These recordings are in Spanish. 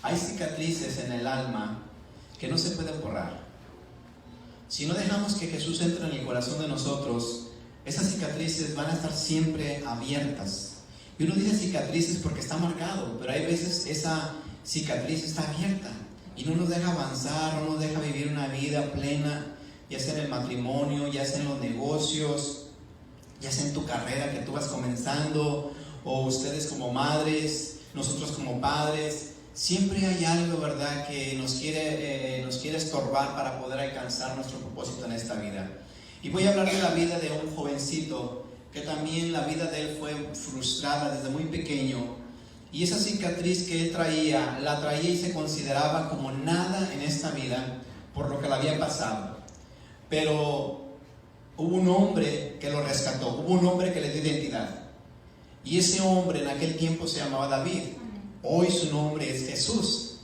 Hay cicatrices en el alma que no se pueden borrar. Si no dejamos que Jesús entre en el corazón de nosotros, esas cicatrices van a estar siempre abiertas. Y uno dice cicatrices porque está marcado, pero hay veces esa cicatriz está abierta y no nos deja avanzar, no nos deja vivir una vida plena, ya sea en el matrimonio, ya sea en los negocios, ya sea en tu carrera que tú vas comenzando, o ustedes como madres, nosotros como padres. Siempre hay algo, ¿verdad?, que nos quiere estorbar para poder alcanzar nuestro propósito en esta vida. Y voy a hablar de la vida de un jovencito que también la vida de él fue frustrada desde muy pequeño. Y esa cicatriz que él traía, la traía y se consideraba como nada en esta vida por lo que le había pasado. Pero hubo un hombre que lo rescató, hubo un hombre que le dio identidad. Y ese hombre en aquel tiempo se llamaba David. Hoy su nombre es Jesús.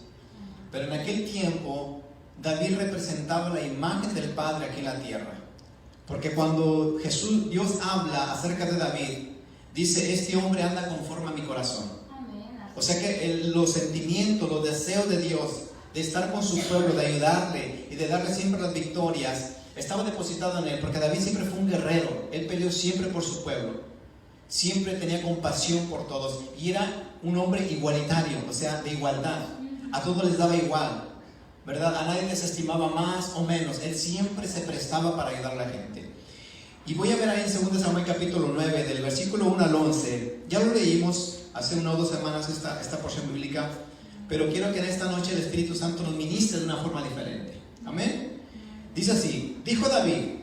Pero en aquel tiempo David representaba la imagen del Padre aquí en la tierra. Porque cuando Dios habla acerca de David, dice: este hombre anda conforme a mi corazón. O sea que los sentimientos, los deseos de Dios, de estar con su pueblo, de ayudarle y de darle siempre las victorias, estaba depositado en él. Porque David siempre fue un guerrero. Él peleó siempre por su pueblo. Siempre tenía compasión por todos. Y era un hombre igualitario, o sea, de igualdad. A todos les daba igual, ¿verdad? A nadie les estimaba más o menos. Él siempre se prestaba para ayudar a la gente. Y voy a ver ahí en 2 Samuel capítulo 9, del versículo 1 al 11. Ya lo leímos hace 1 o 2 semanas esta porción bíblica, pero quiero que en esta noche el Espíritu Santo nos ministre de una forma diferente. Amén. Dice así: dijo David.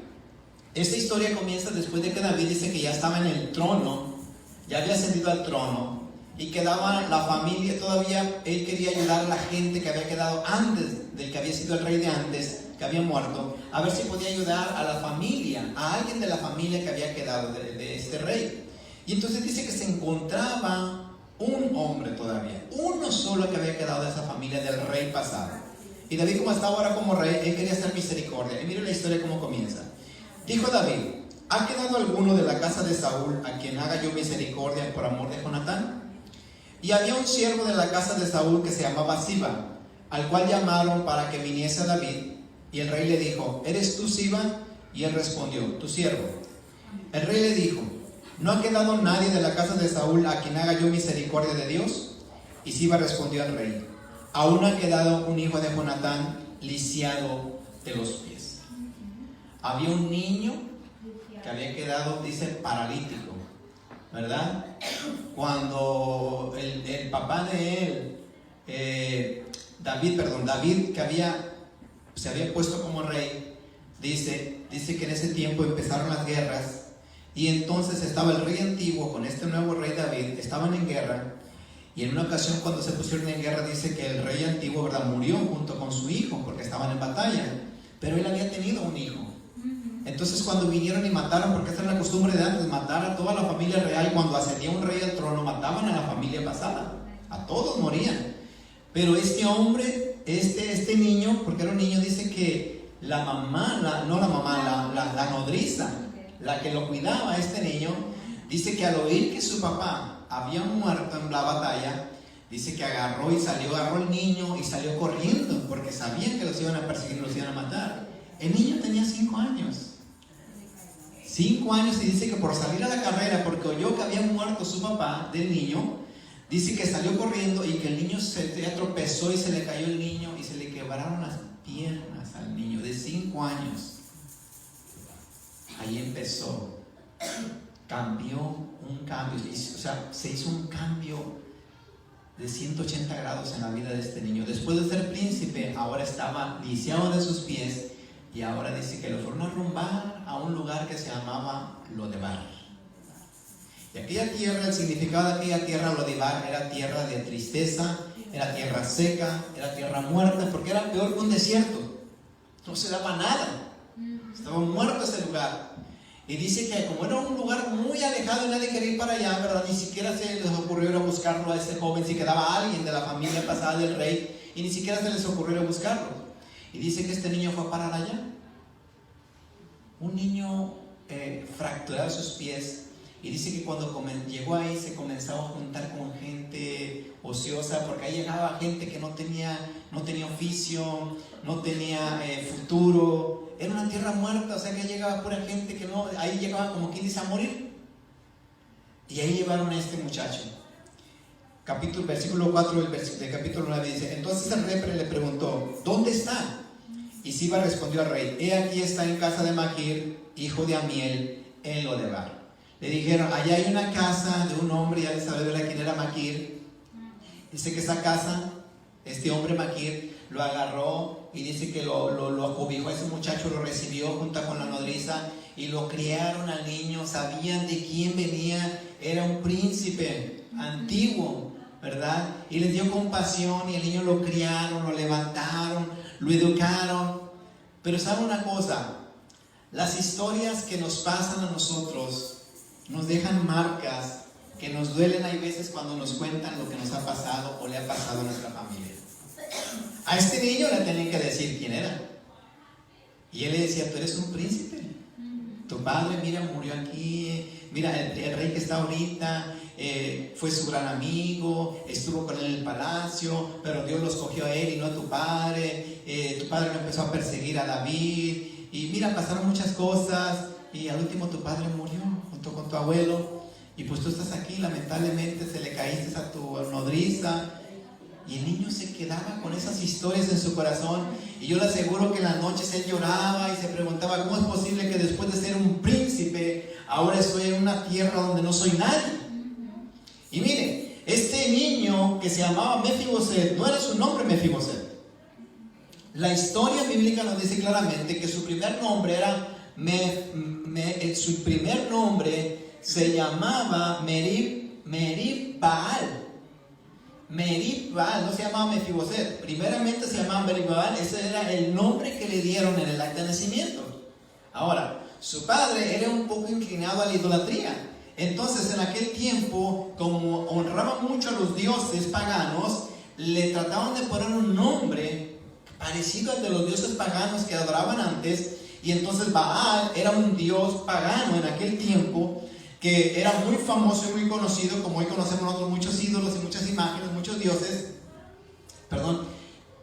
Esta historia comienza después de que David dice que ya estaba en el trono, ya había ascendido al trono, y quedaba la familia. Todavía él quería ayudar a la gente que había quedado antes del que había sido el rey de antes, que había muerto, a ver si podía ayudar a la familia, a alguien de la familia que había quedado de este rey. Y entonces dice que se encontraba un hombre todavía, uno solo que había quedado de esa familia del rey pasado. Y David, como estaba ahora como rey, él quería hacer misericordia. Y miren la historia cómo comienza. Dijo David: ¿ha quedado alguno de la casa de Saúl a quien haga yo misericordia por amor de Jonatán? Y había un siervo de la casa de Saúl que se llamaba Siba, al cual llamaron para que viniese a David. Y el rey le dijo: ¿eres tú, Siba? Y él respondió: tu siervo. El rey le dijo: ¿no ha quedado nadie de la casa de Saúl a quien haga yo misericordia de Dios? Y Siba respondió al rey: aún ha quedado un hijo de Jonatán lisiado de los pies. Había un niño que había quedado, dice, paralítico, ¿verdad? Cuando el papá de él, David, que se había puesto como rey, dice que en ese tiempo empezaron las guerras, y entonces estaba el rey antiguo con este nuevo rey David, estaban en guerra, y en una ocasión cuando se pusieron en guerra dice que el rey antiguo, ¿verdad?, murió junto con su hijo porque estaban en batalla, pero él había tenido un hijo. Entonces cuando vinieron y mataron, porque esta es la costumbre de antes, matar a toda la familia real, cuando ascendía un rey al trono, mataban a la familia pasada, a todos morían. Pero este hombre, este niño, porque era un niño, dice que la mamá, la nodriza, la que lo cuidaba a este niño, dice que al oír que su papá había muerto en la batalla, dice que agarró el niño y salió corriendo, porque sabían que los iban a perseguir, los iban a matar. El niño tenía 5 años. 5 años, y dice que por salir a la carrera, porque oyó que había muerto su papá del niño, dice que salió corriendo y que el niño se tropezó y se le cayó el niño y se le quebraron las piernas al niño de 5 años. Ahí empezó. Se hizo un cambio de 180 grados en la vida de este niño. Después de ser príncipe, ahora estaba lisiado de sus pies. Y ahora dice que lo fueron a rumbar a un lugar que se llamaba Lodebar. Y aquella tierra, el significado de aquella tierra, Lodebar, era tierra de tristeza, era tierra seca, era tierra muerta, porque era peor que un desierto. No se daba nada. Estaba muerto ese lugar. Y dice que como era un lugar muy alejado y nadie quería ir para allá, ¿verdad?, ni siquiera se les ocurrió ir a buscarlo a ese joven, si quedaba alguien de la familia pasada del rey, y ni siquiera se les ocurrió ir a buscarlo. Y dice que este niño fue a parar allá. Un niño fracturado sus pies. Y dice que cuando llegó ahí se comenzaba a juntar con gente ociosa, porque ahí llegaba gente que no tenía oficio, no tenía futuro. Era una tierra muerta, o sea que ahí llegaba pura gente que no, ahí llegaba como quien dice a morir. Y ahí llevaron a este muchacho. Versículo 4 del capítulo 9 dice: entonces el rey le preguntó, ¿dónde está? Y Siba respondió al rey: he aquí está en casa de Maquir, hijo de Amiel, en Lodebar. Le dijeron: allá hay una casa de un hombre, ya les sabe quién era Maquir. Dice que esa casa, este hombre Maquir lo agarró y dice que lo acobijó a ese muchacho, lo recibió junto con la nodriza y lo criaron al niño. Sabían de quién venía, era un príncipe antiguo, ¿verdad? Y les dio compasión y el niño lo criaron, lo levantaron, lo educaron. Pero ¿saben una cosa? Las historias que nos pasan a nosotros nos dejan marcas que nos duelen. Hay veces cuando nos cuentan lo que nos ha pasado o le ha pasado a nuestra familia. A este niño le tenían que decir quién era. Y él le decía: tú eres un príncipe. Tu padre, mira, murió aquí. Mira, el rey que está ahorita fue su gran amigo, estuvo con él en el palacio, pero Dios lo escogió a él y no a tu padre. Tu padre lo empezó a perseguir a David. Y mira, pasaron muchas cosas. Y al último tu padre murió junto con tu abuelo. Y pues tú estás aquí, lamentablemente se le caíste a tu nodriza. Y el niño se quedaba con esas historias en su corazón. Y yo le aseguro que en las noches él lloraba y se preguntaba: ¿cómo es posible que después de ser un príncipe ahora estoy en una tierra donde no soy nadie? Y miren, este niño que se llamaba Mefiboset, no era su nombre Mefiboset. La historia bíblica nos dice claramente que su primer nombre era su primer nombre se llamaba Merib Baal. Merib Baal, no se llamaba Mefiboset. Primeramente se llamaba Merib Baal. Ese era el nombre que le dieron en el acta de nacimiento. Ahora, su padre era un poco inclinado a la idolatría. Entonces, en aquel tiempo, como honraban mucho a los dioses paganos, le trataban de poner un nombre parecido al de los dioses paganos que adoraban antes. Y entonces Baal era un dios pagano en aquel tiempo, que era muy famoso y muy conocido, como hoy conocemos nosotros muchos ídolos y muchas imágenes, muchos dioses.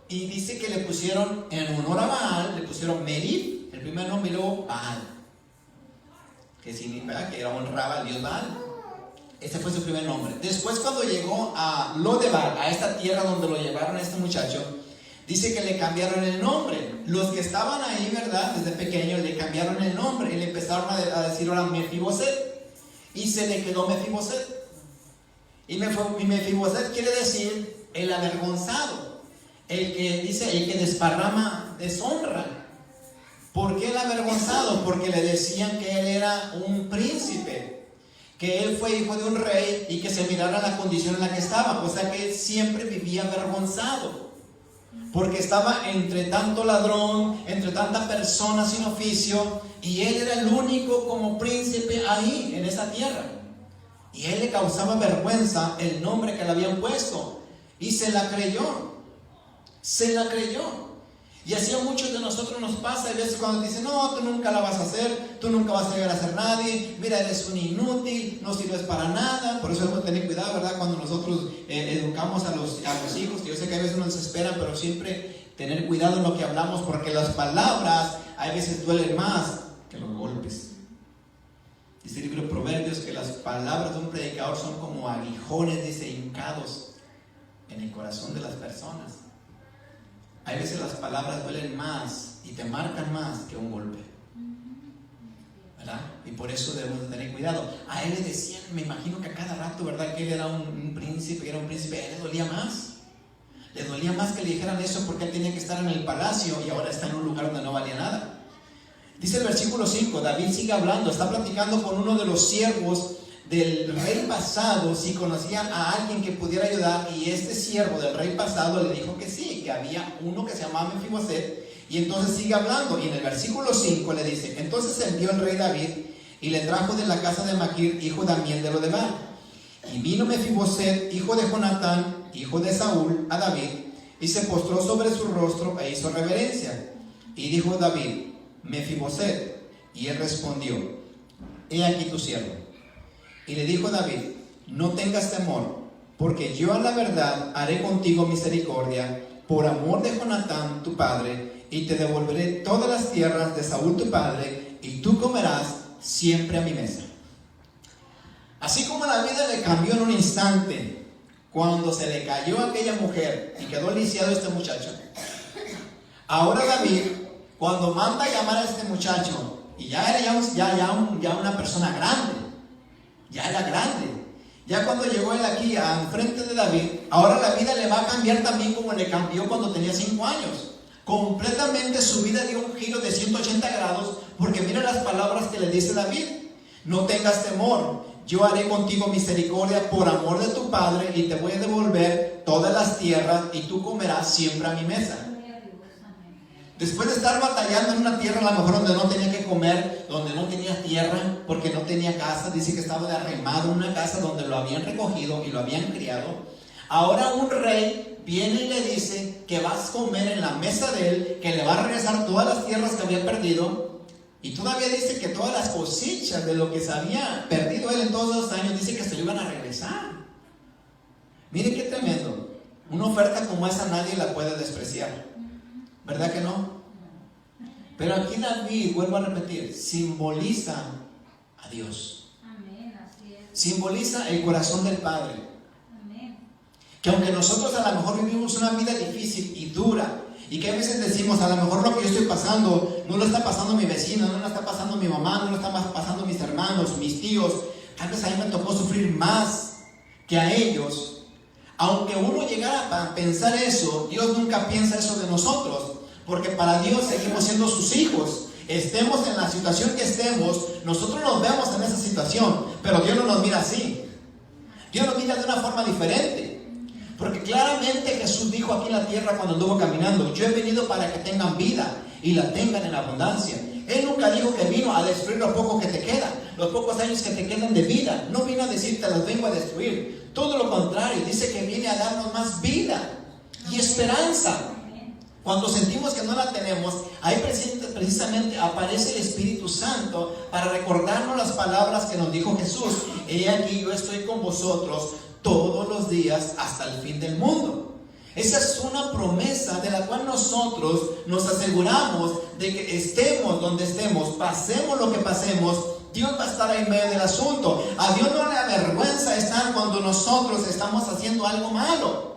Y dice que le pusieron, en honor a Baal, le pusieron Merib, el primer nombre, y luego Baal, que significa que honraba al dios Baal. Ese fue su primer nombre. Después, cuando llegó a Lodebar, a esta tierra donde lo llevaron a este muchacho, dice que le cambiaron el nombre. Los que estaban ahí, ¿verdad?, desde pequeño le cambiaron el nombre y le empezaron a decir ahora Mefiboset. Y se le quedó Mefiboset. Y Mefiboset quiere decir el avergonzado, el que desparrama deshonra. ¿Por qué el avergonzado? Porque le decían que él era un príncipe, que él fue hijo de un rey y que se mirara la condición en la que estaba. O sea que él siempre vivía avergonzado, porque estaba entre tanto ladrón, entre tanta persona sin oficio, y él era el único como príncipe ahí en esa tierra. Y él le causaba vergüenza el nombre que le habían puesto, y se la creyó. Y así a muchos de nosotros nos pasa. Hay veces cuando dicen: no, tú nunca la vas a hacer, tú nunca vas a llegar a ser nadie, mira, eres un inútil, no sirves para nada. Por eso debemos tener cuidado, ¿verdad?, cuando nosotros educamos a los hijos. Yo sé que a veces nos desesperan, pero siempre tener cuidado en lo que hablamos, porque las palabras a veces duelen más que los golpes. Dice el libro de Proverbios que las palabras de un predicador son como aguijones, dice, hincados en el corazón de las personas. Hay veces las palabras duelen más y te marcan más que un golpe, ¿verdad? Y por eso debemos tener cuidado. A él le decían, me imagino que a cada rato, ¿verdad?, que él era un príncipe, a él le dolía más. Le dolía más que le dijeran eso, porque él tenía que estar en el palacio y ahora está en un lugar donde no valía nada. Dice el versículo 5, David sigue hablando, está platicando con uno de los siervos del rey pasado, si conocía a alguien que pudiera ayudar, y este siervo del rey pasado le dijo que sí, que había uno que se llamaba Mefiboset. Y entonces sigue hablando, y en el versículo 5 le dice: entonces envió el rey David y le trajo de la casa de Maquir, hijo de Amiel de Lodebar. Y vino Mefiboset, hijo de Jonatán, hijo de Saúl, a David, y se postró sobre su rostro e hizo reverencia. Y dijo David: Mefiboset. Y él respondió: he aquí tu siervo. Y le dijo David: no tengas temor, porque yo a la verdad haré contigo misericordia por amor de Jonatán tu padre, y te devolveré todas las tierras de Saúl tu padre, y tú comerás siempre a mi mesa. Así como la vida le cambió en un instante cuando se le cayó a aquella mujer y quedó lisiado este muchacho, ahora David, cuando manda a llamar a este muchacho, y ya era ya una persona grande, ya era grande, ya cuando llegó él aquí al frente de David, ahora la vida le va a cambiar también como le cambió cuando tenía 5 años. Completamente su vida dio un giro de 180 grados, porque mira las palabras que le dice David: no tengas temor, yo haré contigo misericordia por amor de tu padre, y te voy a devolver todas las tierras, y tú comerás siempre a mi mesa. Después de estar batallando en una tierra a lo mejor donde no tenía que comer, donde no tenía tierra, porque no tenía casa, dice que estaba de arremado en una casa donde lo habían recogido y lo habían criado, ahora un rey viene y le dice que vas a comer en la mesa de él, que le va a regresar todas las tierras que había perdido, y todavía dice que todas las cosechas de lo que se había perdido él en todos esos años, dice que se lo iban a regresar. Miren qué tremendo. Una oferta como esa nadie la puede despreciar, ¿verdad que no? Pero aquí David, vuelvo a repetir, simboliza a Dios. Amén, así es. Simboliza el corazón del Padre. Amén. Que aunque nosotros a lo mejor vivimos una vida difícil y dura, y que a veces decimos, a lo mejor lo que yo estoy pasando no lo está pasando mi vecino, no lo está pasando mi mamá, no lo están pasando mis hermanos, mis tíos, tal vez a mí me tocó sufrir más que a ellos. Aunque uno llegara a pensar eso, Dios nunca piensa eso de nosotros, porque para Dios seguimos siendo sus hijos. Estemos en la situación que estemos, nosotros nos vemos en esa situación, pero Dios no nos mira así. Dios nos mira de una forma diferente. Porque claramente Jesús dijo aquí en la tierra cuando anduvo caminando: yo he venido para que tengan vida y la tengan en abundancia. Él nunca dijo que vino a destruir lo poco que te queda, los pocos años que te quedan de vida. No vino a decirte los vengo a destruir. Todo lo contrario, dice que viene a darnos más vida y esperanza. Cuando sentimos que no la tenemos, ahí precisamente aparece el Espíritu Santo para recordarnos las palabras que nos dijo Jesús: he aquí yo estoy con vosotros todos los días hasta el fin del mundo. Esa es una promesa de la cual nosotros nos aseguramos de que estemos donde estemos, pasemos lo que pasemos, Dios va a estar ahí en medio del asunto. A Dios no le avergüenza estar cuando nosotros estamos haciendo algo malo.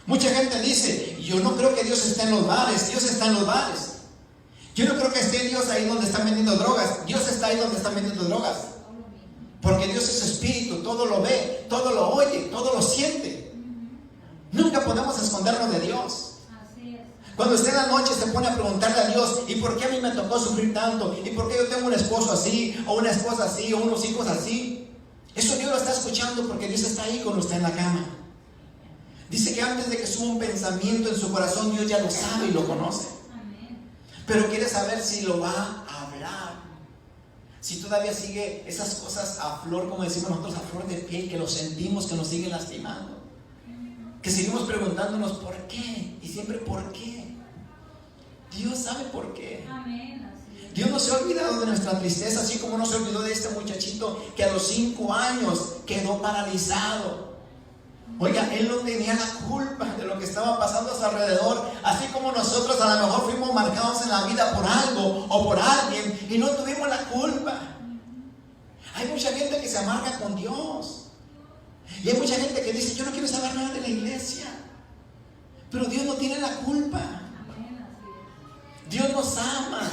Mucha gente dice: yo no creo que Dios esté en los bares. Dios está en los bares. Yo no creo que esté Dios ahí donde están vendiendo drogas. Dios está ahí donde están vendiendo drogas. Porque Dios es espíritu, todo lo ve, todo lo oye, todo lo siente. Nunca podemos escondernos de Dios. Así es. Cuando usted en la noche se pone a preguntarle a Dios: ¿y por qué a mí me tocó sufrir tanto? ¿Y por qué yo tengo un esposo así? ¿O una esposa así? ¿O unos hijos así? Eso Dios lo está escuchando porque Dios está ahí con usted en la cama. Dice que antes de que suba un pensamiento en su corazón, Dios ya lo sabe y lo conoce. Amén. Pero quiere saber si lo va a hablar. Si todavía sigue esas cosas a flor, como decimos nosotros, a flor de piel, que lo sentimos, que nos siguen lastimando. Que seguimos preguntándonos ¿por qué? Y siempre ¿por qué? Dios sabe por qué. Amén, así es. Dios no se ha olvidado de nuestra tristeza, así como no se olvidó de este muchachito que a los 5 años quedó paralizado. Oiga, él no tenía la culpa de lo que estaba pasando a su alrededor, así como nosotros a lo mejor fuimos marcados en la vida por algo o por alguien y no tuvimos la culpa. Hay mucha gente que se amarga con Dios. Y hay mucha gente que dice: yo no quiero saber nada de la iglesia. Pero Dios no tiene la culpa. Amén, así es. Dios nos ama.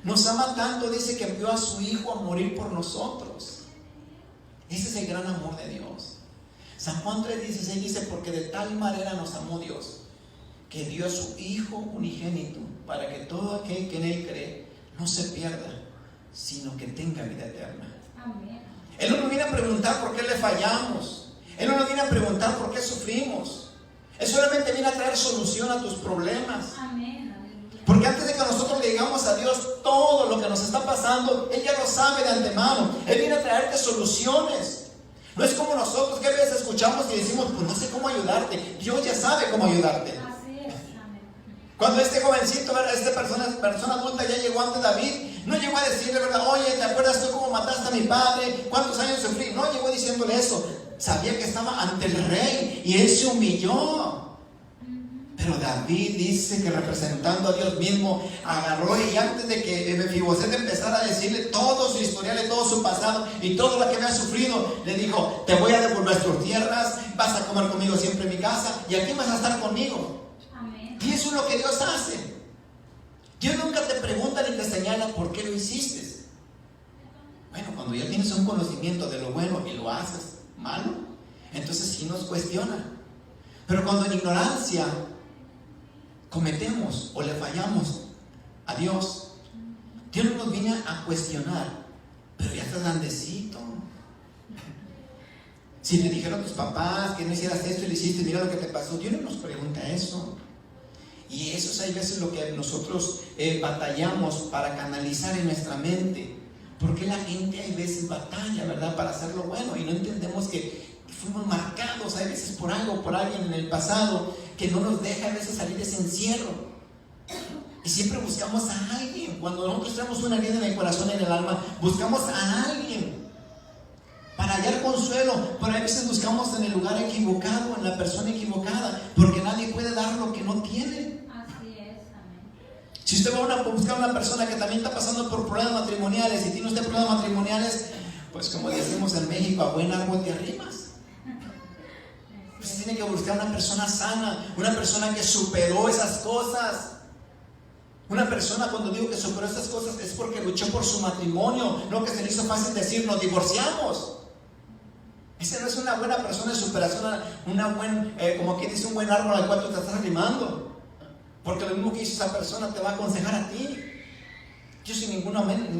Nos ama tanto, dice, que envió a su Hijo a morir por nosotros. Ese es el gran amor de Dios. San Juan 3:16 dice: porque de tal manera nos amó Dios, que dio a su Hijo unigénito, para que todo aquel que en Él cree no se pierda, sino que tenga vida eterna. Amén. Él no nos viene a preguntar por qué le fallamos. Él no nos viene a preguntar por qué sufrimos. Él solamente viene a traer solución a tus problemas. Amén. Aleluya. Porque antes de que nosotros le digamos a Dios todo lo que nos está pasando, Él ya lo sabe de antemano. Él viene a traerte soluciones. No es como nosotros que a veces escuchamos y decimos: pues no sé cómo ayudarte. Dios ya sabe cómo ayudarte. Así es. Amén. Cuando este jovencito, esta persona adulta ya llegó ante David, No llegó a decirle, ¿verdad? Oye, ¿te acuerdas tú cómo mataste a mi padre? ¿Cuántos años sufrí? No llegó diciéndole eso. Sabía que estaba ante el rey y él se humilló. Pero David dice que representando a Dios mismo, agarró y antes de que Mefiboset empezara a decirle todo su historial y todo su pasado y todo lo que había sufrido, le dijo: te voy a devolver tus tierras, vas a comer conmigo siempre en mi casa y aquí vas a estar conmigo. Amén. Y eso es lo que Dios hace. Dios nunca te pregunta ni te señala por qué lo hiciste. Bueno, cuando ya tienes un conocimiento de lo bueno y lo haces malo, entonces sí nos cuestiona. Pero cuando en ignorancia cometemos o le fallamos a Dios, Dios no nos viene a cuestionar. Pero ya estás grandecito. Si te dijeron tus papás que no hicieras esto y lo hiciste, mira lo que te pasó. Dios no nos pregunta eso. Y eso es hay veces lo que nosotros batallamos para canalizar en nuestra mente. Porque la gente hay veces batalla, ¿verdad?, para hacer lo bueno y no entendemos que fuimos marcados a veces por algo, por alguien en el pasado que no nos deja a veces salir de ese encierro. Y siempre buscamos a alguien. Cuando nosotros tenemos una herida en el corazón, en el alma, buscamos a alguien para hallar consuelo. Pero a veces buscamos en el lugar equivocado, en la persona equivocada, porque nadie puede dar lo que no tiene. Así es, amén. Si usted va a buscar a una persona que también está pasando por problemas matrimoniales y tiene usted problemas matrimoniales, pues como decimos en México, a buen árbol te arrimas. Usted tiene que buscar una persona sana, una persona que superó esas cosas. Una persona, cuando digo que superó esas cosas, es porque luchó por su matrimonio, no que se le hizo fácil decir nos divorciamos. Esa no es una buena persona de superación, como quien dice, un buen árbol al cual tú te estás arrimando. Porque lo mismo que hizo esa persona te va a aconsejar a ti. Dios en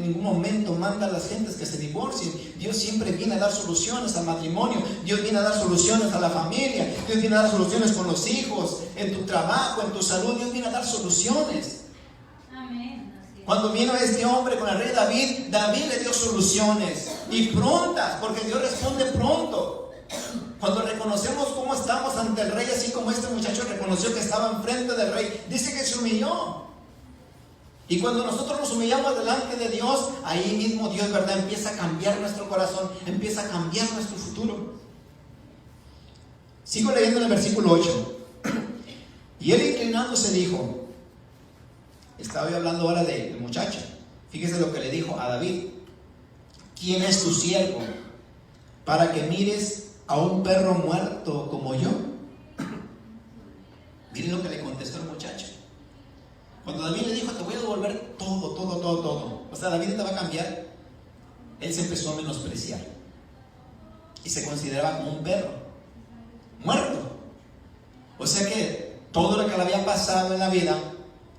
ningún momento manda a las gentes que se divorcien. Dios siempre viene a dar soluciones al matrimonio. Dios viene a dar soluciones a la familia. Dios viene a dar soluciones con los hijos, en tu trabajo, en tu salud. Dios viene a dar soluciones. Amén. Así es. Cuando vino este hombre con el rey David le dio soluciones y prontas, porque Dios responde pronto. Cuando reconocemos cómo estamos ante el rey, así como este muchacho reconoció que estaba enfrente del rey, dice que se humilló. Y cuando nosotros nos humillamos delante de Dios, ahí mismo Dios, ¿verdad?, empieza a cambiar nuestro corazón, empieza a cambiar nuestro futuro. Sigo leyendo en el versículo 8. Y él inclinándose dijo, estaba yo hablando ahora del muchacho, fíjese lo que le dijo a David: ¿quién es tu siervo para que mires a un perro muerto como yo? Miren lo que le contestó el muchacho. Cuando David le dijo, te voy a devolver todo, o sea, David te va a cambiar, él se empezó a menospreciar y se consideraba como un perro muerto. O sea que todo lo que le había pasado en la vida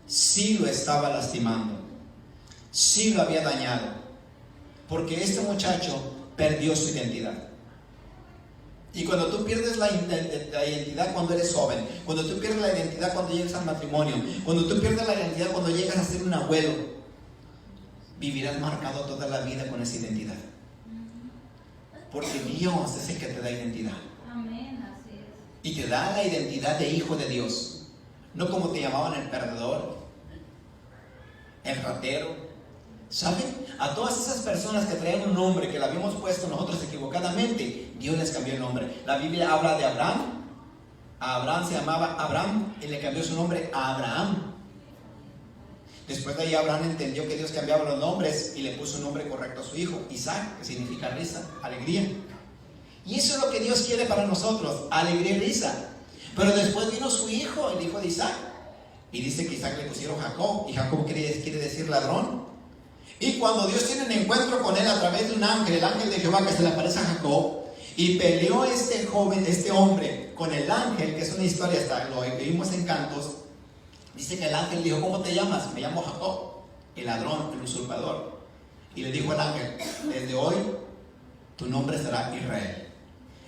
sí lo estaba lastimando, sí lo había dañado, porque este muchacho perdió su identidad. Y cuando tú pierdes la identidad cuando eres joven, cuando tú pierdes la identidad cuando llegas al matrimonio, cuando tú pierdes la identidad cuando llegas a ser un abuelo, vivirás marcado toda la vida con esa identidad. Porque Dios es el que te da identidad. Amén, así es. Y te da la identidad de hijo de Dios. No como te llamaban el perdedor, el ratero. ¿Saben? A todas esas personas que traían un nombre que le habíamos puesto nosotros equivocadamente, Dios les cambió el nombre. La Biblia habla de Abraham. A Abraham se llamaba Abraham y le cambió su nombre a Abraham. Después de ahí Abraham entendió que Dios cambiaba los nombres y le puso un nombre correcto a su hijo, Isaac, que significa risa, alegría. Y eso es lo que Dios quiere para nosotros, alegría y risa. Pero después vino su hijo, el hijo de Isaac, y dice que Isaac le pusieron Jacob, y Jacob quiere decir ladrón. Y cuando Dios tiene un encuentro con él a través de un ángel, el ángel de Jehová que se le aparece a Jacob, y peleó este hombre con el ángel, que es una historia, hasta lo vimos en Cantos. Dice que el ángel dijo, ¿cómo te llamas? Me llamo Jacob, el ladrón, el usurpador. Y le dijo al ángel, desde hoy tu nombre será Israel.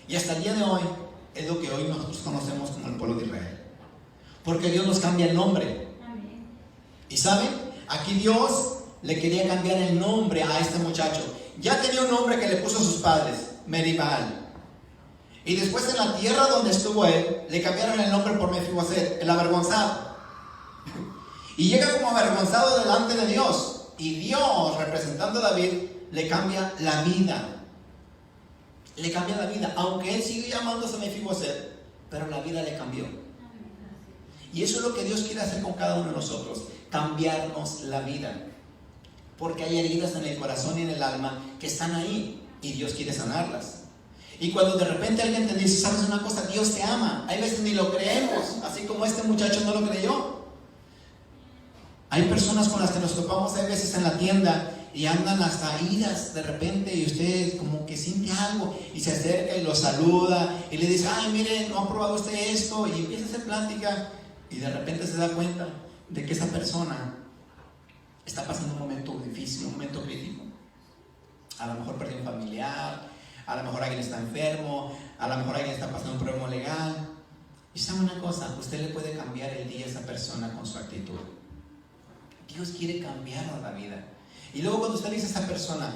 Y hasta el día de hoy es lo que hoy nosotros conocemos como el pueblo de Israel, porque Dios nos cambia el nombre. Amén. Y saben, aquí Dios le quería cambiar el nombre a este muchacho. Ya tenía un nombre que le puso a sus padres, Meribal. Y después en la tierra donde estuvo él, le cambiaron el nombre por Mefiboset, el avergonzado. Y llega como avergonzado delante de Dios. Y Dios, representando a David, le cambia la vida. Le cambia la vida. Aunque él sigue llamándose Mefiboset, pero la vida le cambió. Y eso es lo que Dios quiere hacer con cada uno de nosotros. Cambiarnos la vida. Porque hay heridas en el corazón y en el alma que están ahí. Y Dios quiere sanarlas. Y cuando de repente alguien te dice, ¿sabes una cosa? Dios te ama. Hay veces ni lo creemos. Así como este muchacho no lo creyó. Hay personas con las que nos topamos hay veces en la tienda y andan hasta idas de repente y usted como que siente algo y se acerca y lo saluda y le dice, ay, mire, ¿no ha probado usted esto? Y empieza a hacer plática y de repente se da cuenta de que esa persona está pasando un momento difícil, un momento crítico. A lo mejor perdió un familiar, a lo mejor alguien está enfermo, a lo mejor alguien está pasando un problema legal. Y sabe una cosa, usted le puede cambiar el día a esa persona con su actitud. Dios quiere cambiar la vida. Y luego cuando usted le dice a esa persona,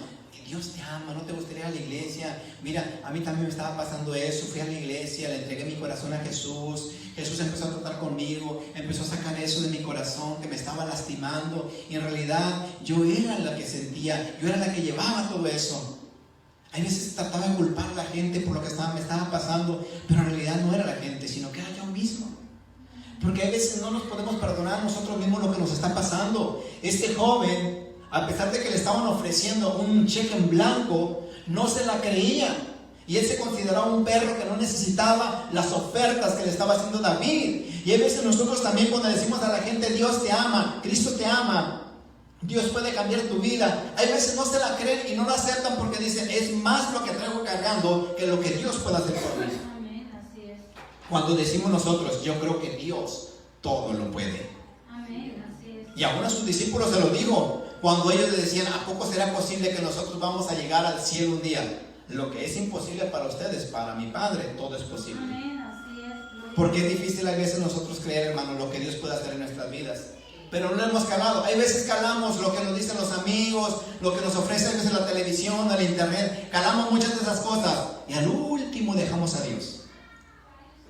Dios te ama, no te gustaría ir a la iglesia, mira, a mí también me estaba pasando eso, fui a la iglesia, le entregué mi corazón a Jesús, Jesús empezó a tratar conmigo, empezó a sacar eso de mi corazón que me estaba lastimando, y en realidad yo era la que sentía, yo era la que llevaba todo eso. Hay veces trataba de culpar a la gente por lo que me estaba pasando, pero en realidad no era la gente, sino que era yo mismo. Porque a veces no nos podemos perdonar nosotros mismos lo que nos está pasando. Este joven, a pesar de que le estaban ofreciendo un cheque en blanco, no se la creía. Y él se consideraba un perro que no necesitaba las ofertas que le estaba haciendo David. Y a veces nosotros también cuando decimos a la gente, Dios te ama, Cristo te ama, Dios puede cambiar tu vida, hay veces no se la creen y no la aceptan porque dicen, es más lo que traigo cargando que lo que Dios puede hacer por mí. Cuando decimos nosotros, yo creo que Dios todo lo puede. Amén, así es. Y aún a sus discípulos se lo dijo, cuando ellos le decían, ¿a poco será posible que nosotros vamos a llegar al cielo un día? Lo que es imposible para ustedes, para mi Padre, todo es posible. Amén, así es. Porque es difícil a veces nosotros creer, hermano, lo que Dios puede hacer en nuestras vidas. Pero no hemos calado. Hay veces calamos lo que nos dicen los amigos, lo que nos ofrecen a veces la televisión, el internet. Calamos muchas de esas cosas. Y al último dejamos a Dios.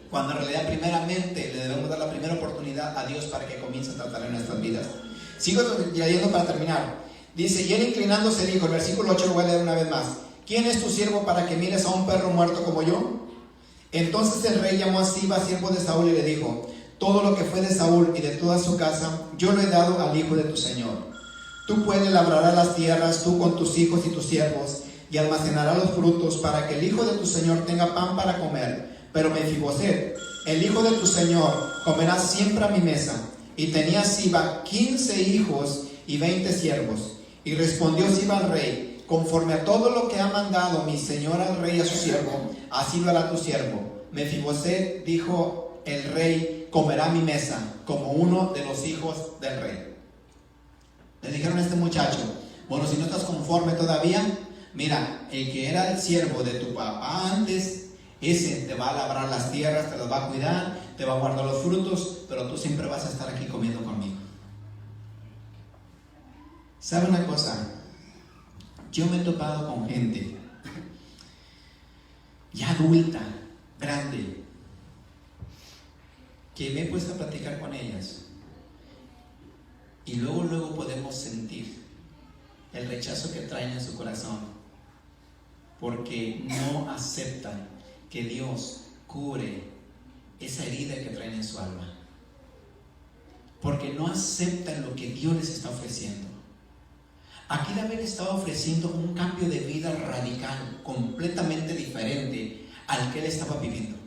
Cuando en realidad primeramente le debemos dar la primera oportunidad a Dios para que comience a tratar en nuestras vidas. Sigo leyendo para terminar. Dice, y él inclinándose dijo, el versículo 8 lo voy a leer una vez más. ¿Quién es tu siervo para que mires a un perro muerto como yo? Entonces el rey llamó a Siba, siervo de Saúl, y le dijo, todo lo que fue de Saúl y de toda su casa, yo lo he dado al hijo de tu señor. Tú puedes labrar las tierras, tú con tus hijos y tus siervos, y almacenarás los frutos para que el hijo de tu señor tenga pan para comer. Pero Mefiboset, el hijo de tu señor, comerá siempre a mi mesa. Y tenía Siba 15 hijos y 20 siervos. Y respondió Siba al rey, conforme a todo lo que ha mandado mi señor al rey a su siervo, así lo hará tu siervo. Mefiboset, dijo el rey, comerá a mi mesa, como uno de los hijos del rey. Le dijeron a este muchacho, bueno, si no estás conforme todavía, mira, el que era el siervo de tu papá antes, ese te va a labrar las tierras, te las va a cuidar, te va a guardar los frutos, pero tú siempre vas a estar aquí comiendo conmigo. ¿Sabe una cosa? Yo me he topado con gente ya adulta, grande, que me he puesto a platicar con ellas y luego podemos sentir el rechazo que traen en su corazón porque no aceptan que Dios cubre esa herida que traen en su alma, porque no aceptan lo que Dios les está ofreciendo. Aquí David estaba ofreciendo un cambio de vida radical, completamente diferente al que él estaba viviendo.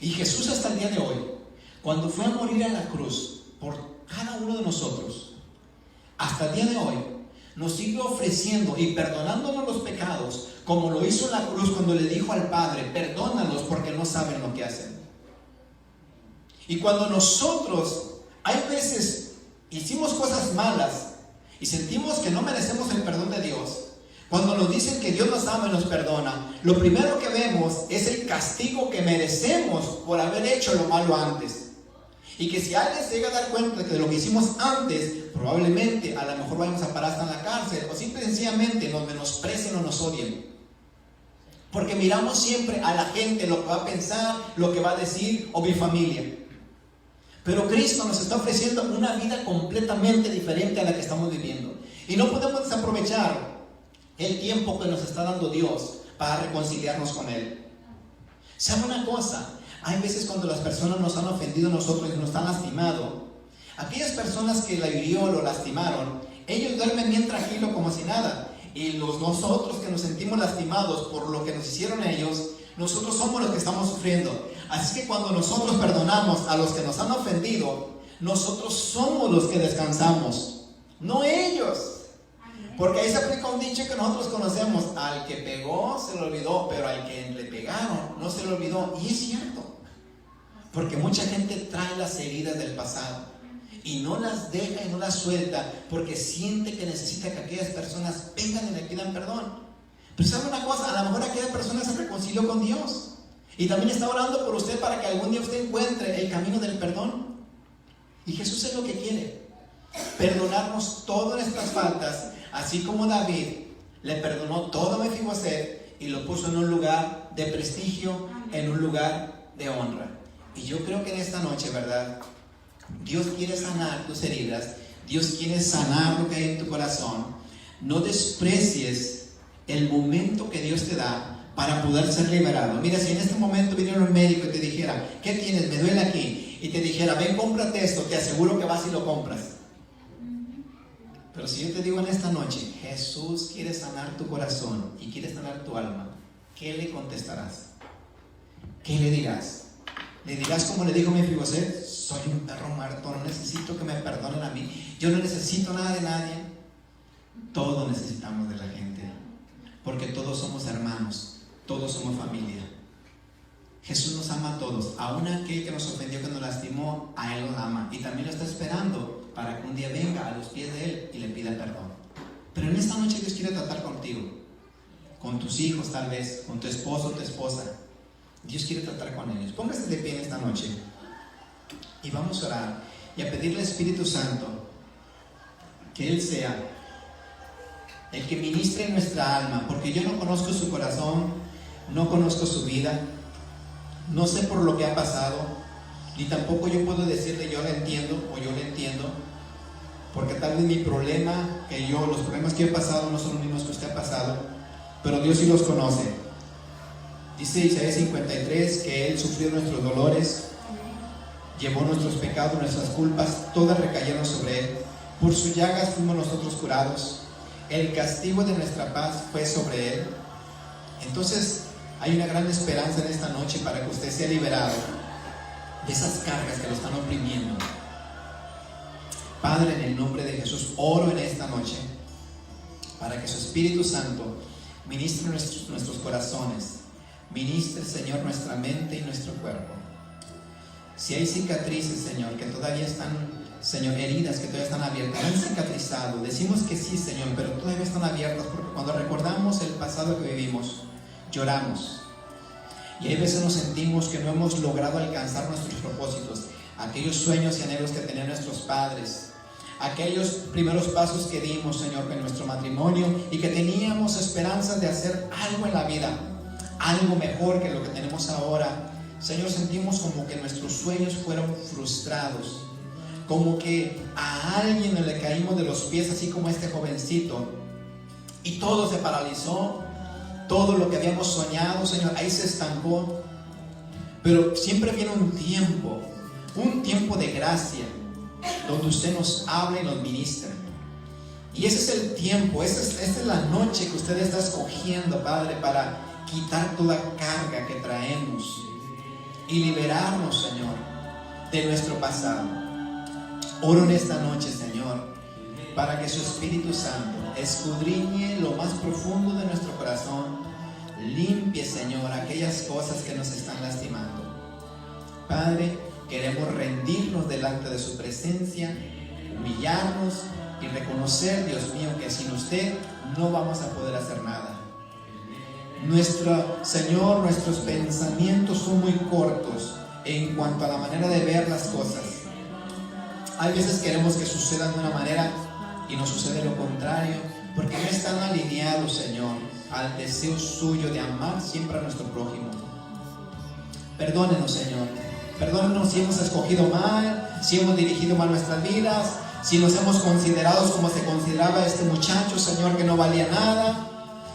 Y Jesús hasta el día de hoy, cuando fue a morir a la cruz por cada uno de nosotros, hasta el día de hoy nos sigue ofreciendo y perdonándonos los pecados, como lo hizo en la cruz cuando le dijo al Padre, perdónalos porque no saben lo que hacen. Y cuando nosotros, hay veces, hicimos cosas malas y sentimos que no merecemos el perdón de Dios, cuando nos dicen que Dios nos ama y nos perdona, lo primero que vemos es el castigo que merecemos por haber hecho lo malo antes. Y que si alguien se llega a dar cuenta de lo que hicimos antes, probablemente a lo mejor vayamos a parar hasta en la cárcel, o simple y sencillamente nos menosprecien o nos odien. Porque miramos siempre a la gente, lo que va a pensar, lo que va a decir, o mi familia. Pero Cristo nos está ofreciendo una vida completamente diferente a la que estamos viviendo. Y no podemos desaprovechar el tiempo que nos está dando Dios para reconciliarnos con Él. ¿Sabe una cosa? Hay veces cuando las personas nos han ofendido a nosotros y nos han lastimado, aquellas personas que la hirió o lo lastimaron, ellos duermen bien tranquilo como si nada. Y nosotros que nos sentimos lastimados por lo que nos hicieron ellos, nosotros somos los que estamos sufriendo. Así que cuando nosotros perdonamos a los que nos han ofendido, nosotros somos los que descansamos, no ellos. Porque ahí se aplica un dicho que nosotros conocemos: al que pegó se le olvidó, pero al que le pegaron no se le olvidó. Y es cierto, porque mucha gente trae las heridas del pasado y no las deja y no las suelta, porque siente que necesita que aquellas personas vengan y le pidan perdón. Pero ¿sabe una cosa? A lo mejor aquella persona se reconcilió con Dios y también está orando por usted para que algún día usted encuentre el camino del perdón. Y Jesús es lo que quiere: perdonarnos todas nuestras faltas, así como David le perdonó todo a Mefiboset y lo puso en un lugar de prestigio, en un lugar de honra. Y yo creo que en esta noche, ¿verdad?, Dios quiere sanar tus heridas. Dios quiere sanar lo que hay en tu corazón. No desprecies el momento que Dios te da para poder ser liberado. Mira, si en este momento viniera un médico y te dijera: ¿qué tienes? Me duele aquí. Y te dijera: ven, cómprate esto. Te aseguro que vas y lo compras. Pero si yo te digo en esta noche: Jesús quiere sanar tu corazón y quiere sanar tu alma, ¿qué le contestarás? ¿Qué le dirás? ¿Le dirás como le dijo Mefiboset? Soy un perro muerto, no necesito que me perdonen a mí, yo no necesito nada de nadie. Todos necesitamos de la gente, porque todos somos hermanos, todos somos familia. Jesús nos ama a todos, aún aquel que nos ofendió, que nos lastimó, a Él nos ama, y también lo está esperando para que un día venga a los pies de Él y le pida perdón. Pero en esta noche Dios quiere tratar contigo, con tus hijos tal vez, con tu esposo o tu esposa. Dios quiere tratar con ellos. Póngase de pie en esta noche y vamos a orar y a pedirle al Espíritu Santo que Él sea el que ministre en nuestra alma, porque yo no conozco su corazón, no conozco su vida, no sé por lo que ha pasado, ni tampoco yo puedo decirle yo lo entiendo o yo lo entiendo, porque tal vez mi problema, los problemas que he pasado no son los mismos que usted ha pasado, pero Dios sí los conoce. Dice Isaías 53 que Él sufrió nuestros dolores, llevó nuestros pecados, nuestras culpas, todas recayeron sobre Él. Por sus llagas fuimos nosotros curados. El castigo de nuestra paz fue sobre Él. Entonces hay una gran esperanza en esta noche para que usted sea liberado de esas cargas que lo están oprimiendo. Padre, en el nombre de Jesús, oro en esta noche para que su Espíritu Santo ministre nuestros corazones. Ministre, Señor, nuestra mente y nuestro cuerpo. Si hay cicatrices, Señor, que todavía están, Señor, heridas que todavía están abiertas, han cicatrizado, decimos que sí, Señor, pero todavía están abiertas, porque cuando recordamos el pasado que vivimos, lloramos. Y hay veces nos sentimos que no hemos logrado alcanzar nuestros propósitos, aquellos sueños y anhelos que tenían nuestros padres, aquellos primeros pasos que dimos, Señor, en nuestro matrimonio, y que teníamos esperanzas de hacer algo en la vida, algo mejor que lo que tenemos ahora. Señor, sentimos como que nuestros sueños fueron frustrados, como que a alguien le caímos de los pies, así como este jovencito, y todo se paralizó, todo lo que habíamos soñado, Señor, ahí se estancó. Pero siempre viene un tiempo de gracia, donde usted nos habla y nos ministra. Y ese es el tiempo, esta es la noche que usted está escogiendo, Padre, para quitar toda carga que traemos y liberarnos, Señor, de nuestro pasado. Oro en esta noche, Señor, para que su Espíritu Santo escudriñe lo más profundo de nuestro corazón, limpie, Señor, aquellas cosas que nos están lastimando. Padre, queremos rendirnos delante de su presencia, humillarnos y reconocer, Dios mío, que sin usted no vamos a poder hacer nada. Señor, nuestros pensamientos son muy cortos en cuanto a la manera de ver las cosas. Hay veces queremos que sucedan de una manera y nos sucede lo contrario, porque no están alineados, Señor, al deseo suyo de amar siempre a nuestro prójimo. Perdónenos, Señor, Perdónanos si hemos escogido mal, si hemos dirigido mal nuestras vidas, si nos hemos considerado como se consideraba este muchacho, Señor, que no valía nada.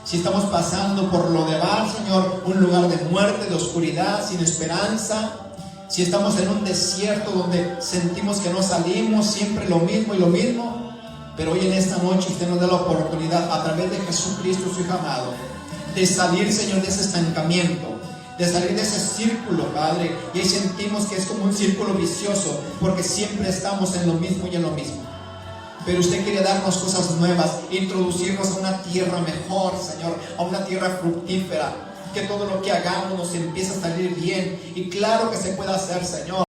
Si estamos pasando por lo de Bar, Señor, un lugar de muerte, de oscuridad, sin esperanza. Si estamos en un desierto donde sentimos que no salimos, siempre lo mismo y lo mismo. Pero hoy en esta noche usted nos da la oportunidad, a través de Jesucristo, su Hijo amado, de salir, Señor, de ese estancamiento, de salir de ese círculo, Padre. Y ahí sentimos que es como un círculo vicioso, porque siempre estamos en lo mismo y en lo mismo. Pero usted quiere darnos cosas nuevas, introducirnos a una tierra mejor, Señor, a una tierra fructífera, que todo lo que hagamos nos empiece a salir bien. Y claro que se puede hacer, Señor.